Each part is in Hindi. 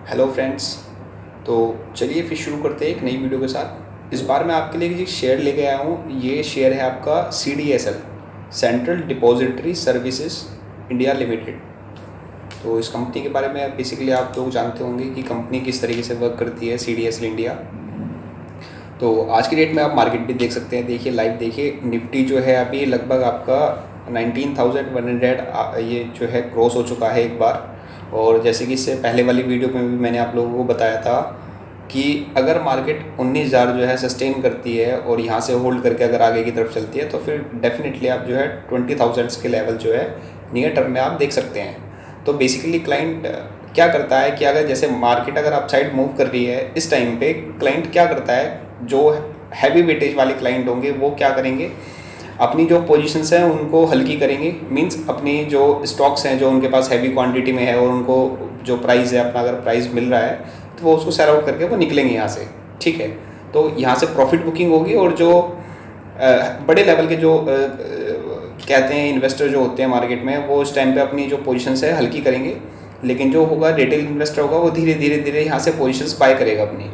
Hello friends. तो चलिए फिर शुरू करते हैं एक नई वीडियो के साथ। इस बार मैं आपके लिए एक शेयर लेके आया हूँ। ये शेयर है आपका CDSL, central depository services India limited. तो इस कंपनी के बारे में बेसिकली आप लोग जानते होंगे कि कंपनी किस तरीके से वर्क करती है, CDSL इंडिया। तो आज की डेट में आप मार्केट भी देख सकते हैं। देखिए लाइव देखिए, निफ्टी जो है अभी लगभग आपका 19,100 ये जो है क्रॉस हो चुका है एक बार। और जैसे कि इससे पहले वाली वीडियो में भी मैंने आप लोगों को बताया था कि अगर मार्केट 19,000 जो है सस्टेन करती है और यहाँ से होल्ड करके अगर आगे की तरफ चलती है तो फिर डेफिनेटली आप जो है 20,000 के लेवल जो है नियर टर्म में आप देख सकते हैं। तो बेसिकली क्लाइंट क्या करता है कि अगर जैसे मार्केट अगर अपसाइड मूव कर रही है इस टाइम पे, क्लाइंट क्या करता है, जो हैवी वेटेज वाले क्लाइंट होंगे वो क्या करेंगे, अपनी जो पोजीशंस हैं उनको हल्की करेंगे। मींस अपनी जो स्टॉक्स हैं जो उनके पास हैवी क्वांटिटी में है और उनको जो प्राइस है अपना अगर प्राइस मिल रहा है तो वो उसको सेल आउट करके वो निकलेंगे यहाँ से। ठीक है, तो यहाँ से प्रॉफिट बुकिंग होगी और जो बड़े लेवल के जो कहते हैं इन्वेस्टर जो होते हैं मार्केट में, वो उस टाइम पे अपनी जो पोजीशंस है हल्की करेंगे। लेकिन जो होगा रिटेल इन्वेस्टर होगा वो धीरे धीरे धीरे यहाँ से पोजीशंस बाय करेगा अपनी।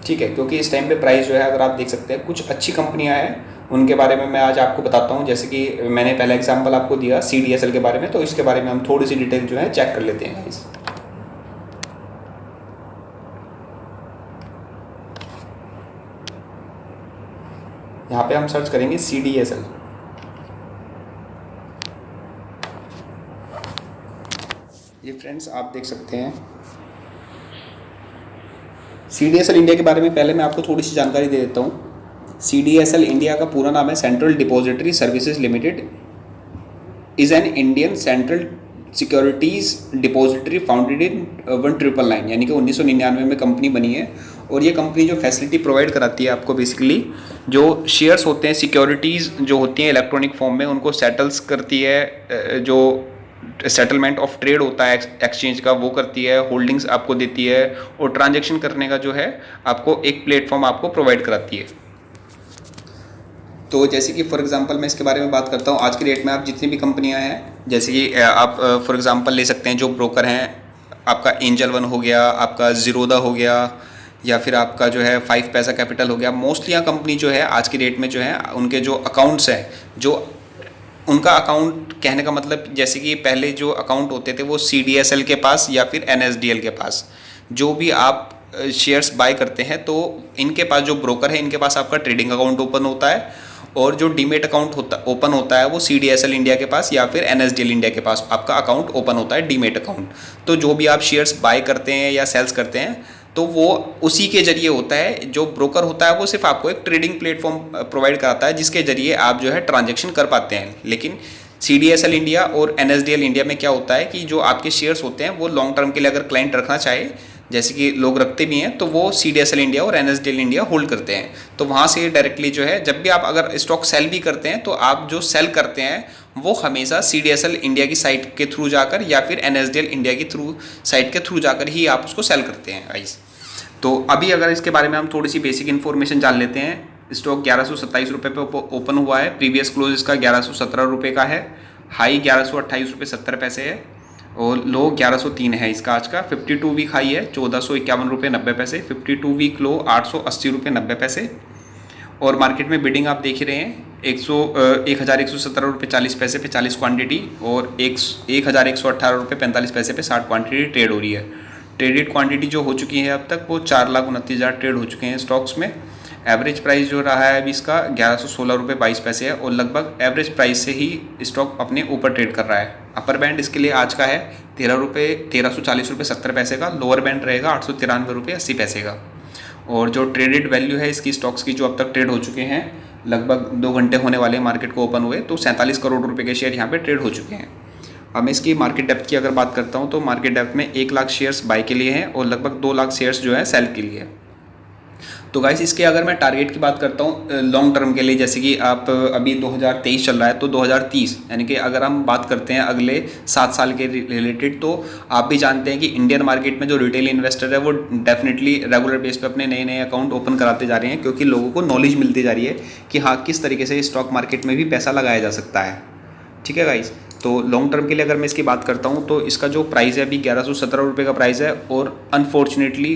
ठीक है, क्योंकि इस टाइम पे प्राइस जो है अगर आप देख सकते हैं, कुछ अच्छी कंपनियां हैं उनके बारे में मैं आज आपको बताता हूँ। जैसे कि मैंने पहला एग्जांपल आपको दिया CDSL के बारे में, तो इसके बारे में हम थोड़ी सी डिटेल जो है चेक कर लेते हैं गाइस। यहाँ पे हम सर्च करेंगे CDSL। ये फ्रेंड्स आप देख सकते हैं CDSL इंडिया के बारे में पहले मैं आपको थोड़ी सी जानकारी दे देता हूँ। CDSL इंडिया का पूरा नाम है central depository services limited, is an Indian central securities depository founded in 1999, यानी कि 1999 में कंपनी बनी है। और ये कंपनी जो फैसिलिटी प्रोवाइड कराती है आपको, बेसिकली जो शेयर्स होते हैं, सिक्योरिटीज़ जो होती हैं इलेक्ट्रॉनिक फॉर्म में, उनको सेटल्स करती है। जो सेटलमेंट ऑफ ट्रेड होता है एक्सचेंज का वो करती है, होल्डिंग्स आपको देती है और ट्रांजेक्शन करने का जो है आपको एक प्लेटफॉर्म आपको प्रोवाइड कराती है। तो जैसे कि फॉर एग्जांपल मैं इसके बारे में बात करता हूँ, आज की डेट में आप जितनी भी कंपनियां हैं, जैसे कि आप फॉर एग्जांपल ले सकते हैं जो ब्रोकर हैं, आपका एंजल वन हो गया, आपका जीरोदा हो गया, या फिर आपका जो है 5 पैसा कैपिटल हो गया। मोस्टली यहाँ कंपनी जो है आज की डेट में जो है उनके जो अकाउंट्स हैं, जो उनका अकाउंट कहने का मतलब, जैसे कि पहले जो अकाउंट होते थे वो CDSL के पास या फिर NSDL के पास, जो भी आप शेयर्स बाय करते हैं तो इनके पास जो ब्रोकर है इनके पास आपका ट्रेडिंग अकाउंट ओपन होता है। और जो डीमेट अकाउंट ओपन होता है वो CDSL इंडिया के पास या फिर NSDL इंडिया के पास आपका अकाउंट ओपन होता है, डीमेट अकाउंट। तो जो भी आप शेयर्स बाय करते हैं या सेल्स करते हैं तो वो उसी के जरिए होता है। जो ब्रोकर होता है वो सिर्फ आपको एक ट्रेडिंग प्लेटफॉर्म प्रोवाइड कराता है जिसके जरिए आप जो है ट्रांजेक्शन कर पाते हैं। लेकिन CDSL इंडिया और NSDL इंडिया में क्या होता है कि जो आपके शेयर्स होते हैं वो लॉन्ग टर्म के लिए अगर क्लाइंट रखना चाहे, जैसे कि लोग रखते भी हैं, तो वो CDSL इंडिया और NSDL इंडिया होल्ड करते हैं। तो वहाँ से डायरेक्टली जो है जब भी आप अगर स्टॉक सेल भी करते हैं तो आप जो सेल करते हैं वो हमेशा CDSL इंडिया की साइट के थ्रू जाकर या फिर NSDL इंडिया की साइट के थ्रू जाकर ही आप उसको सेल करते हैं गाइस। तो अभी अगर इसके बारे में हम थोड़ी सी बेसिक इन्फॉर्मेशन जान लेते हैं। स्टॉक 1127 रुपये पे ओपन हुआ है, प्रीवियस क्लोज इसका 1117 रुपये का है, हाई 1128 रुपये 70 पैसे है और लो 1103 है इसका आज का। 52 वीक हाई है 1451 रुपये 90 पैसे, 52 वीक लो 880 रुपये 90 पैसे। और मार्केट में बिडिंग आप देख ही रहे हैं, 1117 रुपये 40 पैसे पे 40 क्वांटिटी और 1118 रुपये 45 पैसे पे 60 क्वांटिटी ट्रेड हो रही है। ट्रेडेड क्वांटिटी जो हो चुकी है अब तक वो 4,29,000 ट्रेड हो चुके हैं स्टॉक्स में। एवरेज प्राइस जो रहा है अभी इसका 1116 रुपये 22 पैसे है और लगभग एवरेज प्राइस से ही स्टॉक अपने ऊपर ट्रेड कर रहा है। अपर बैंड इसके लिए आज का है 1340 रुपये 70 पैसे का, लोअर बैंड रहेगा 893 रुपये 80 पैसे का। और जो ट्रेडेड वैल्यू है इसकी स्टॉक्स की जो अब तक ट्रेड हो चुके हैं, लगभग 2 घंटे होने वाले मार्केट को ओपन हुए, तो 47 करोड़ रुपये के शेयर यहाँ पे ट्रेड हो चुके हैं। अब मैं इसकी मार्केट डेप्थ की अगर बात करता हूँ तो मार्केट डेप्थ में 1 लाख शेयर्स बाय के लिए हैं और लगभग 2 लाख शेयर्स जो है सेल के लिए। तो गाइस इसके अगर मैं टारगेट की बात करता हूँ लॉन्ग टर्म के लिए, जैसे कि आप अभी 2023 चल रहा है तो 2030, यानी कि अगर हम बात करते हैं अगले 7 साल के रिलेटेड, तो आप भी जानते हैं कि इंडियन मार्केट में जो रिटेल इन्वेस्टर है वो डेफिनेटली रेगुलर बेस पे अपने नए नए अकाउंट ओपन कराते जा रहे हैं, क्योंकि लोगों को नॉलेज मिलती जा रही है कि हाँ किस तरीके से स्टॉक मार्केट में भी पैसा लगाया जा सकता है। ठीक है गाइस, तो लॉन्ग टर्म के लिए अगर मैं इसकी बात करता हूँ तो इसका जो प्राइस है अभी 1117 रुपये का प्राइस है, और अनफॉर्चुनेटली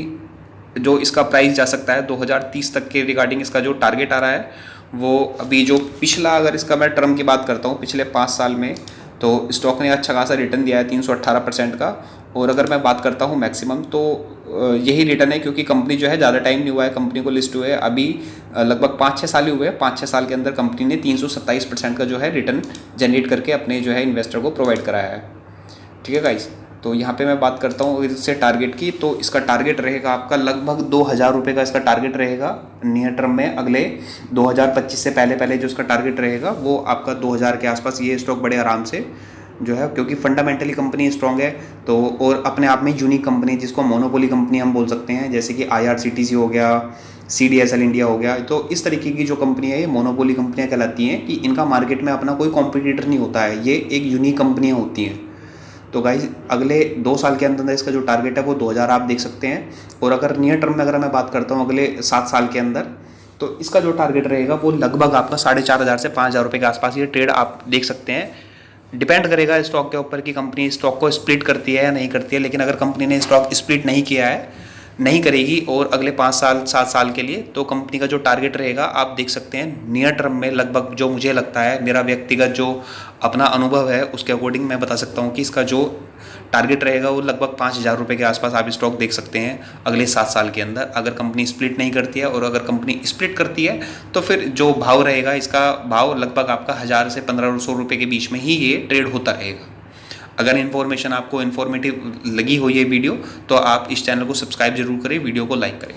जो इसका प्राइस जा सकता है 2030 तक के रिगार्डिंग इसका जो टारगेट आ रहा है वो अभी जो पिछला, अगर इसका मैं टर्म की बात करता हूँ पिछले 5 साल में, तो स्टॉक ने अच्छा खासा रिटर्न दिया है 318% का। और अगर मैं बात करता हूँ मैक्सिमम तो यही रिटर्न है, क्योंकि कंपनी जो है ज़्यादा टाइम नहीं हुआ है कंपनी को लिस्ट हुए, अभी लगभग 5-6 साल ही हुए हैं। 5-6 साल के अंदर कंपनी ने 327% का जो है रिटर्न जनरेट करके अपने जो है इन्वेस्टर को प्रोवाइड कराया है। ठीक है गाइस, तो यहाँ पे मैं बात करता हूँ इससे टारगेट की, तो इसका टारगेट रहेगा आपका लगभग 2000 रुपये का इसका टारगेट रहेगा नियर टर्म में। अगले 2025 से पहले पहले जो इसका टारगेट रहेगा वो आपका 2000 के आसपास ये स्टॉक बड़े आराम से जो है, क्योंकि फंडामेंटली कंपनी स्ट्रांग है तो, और अपने आप में यूनिक कंपनी जिसको मोनोपोली कंपनी हम बोल सकते हैं, जैसे कि IRCTC हो गया, CDSL इंडिया हो गया। तो इस तरीके की जो कंपनी है ये मोनोपोली कंपनियाँ कहलाती हैं कि इनका मार्केट में अपना कोई कॉम्पिटिटर नहीं होता है, ये एक यूनिक कंपनियाँ होती हैं। तो गाइस अगले 2 साल के अंदर इसका जो टारगेट है वो 2000 आप देख सकते हैं। और अगर नियर टर्म में अगर मैं बात करता हूँ अगले 7 साल के अंदर, तो इसका जो टारगेट रहेगा वो लगभग आपका 4500 से 5000 रुपये के आसपास ये ट्रेड आप देख सकते हैं। डिपेंड करेगा स्टॉक के ऊपर कि कंपनी स्टॉक को स्प्लिट करती है या नहीं करती है, लेकिन अगर कंपनी ने स्टॉक स्प्लिट नहीं किया है, नहीं करेगी और अगले 5 साल 7 साल के लिए, तो कंपनी का जो टारगेट रहेगा आप देख सकते हैं नियर टर्म में लगभग, जो मुझे लगता है मेरा व्यक्तिगत जो अपना अनुभव है उसके अकॉर्डिंग मैं बता सकता हूँ कि इसका जो टारगेट रहेगा वो लगभग 5000 रुपये के आसपास आप स्टॉक देख सकते हैं अगले 7 साल के अंदर, अगर कंपनी स्प्लिट नहीं करती है। और अगर कंपनी स्प्लिट करती है तो फिर जो भाव रहेगा इसका भाव लगभग आपका 1000 से 1500 रुपये के बीच में ही ये ट्रेड होता रहेगा। अगर इन्फॉर्मेशन आपको इन्फॉर्मेटिव लगी हो ये वीडियो, तो आप इस चैनल को सब्सक्राइब जरूर करें, वीडियो को लाइक करें।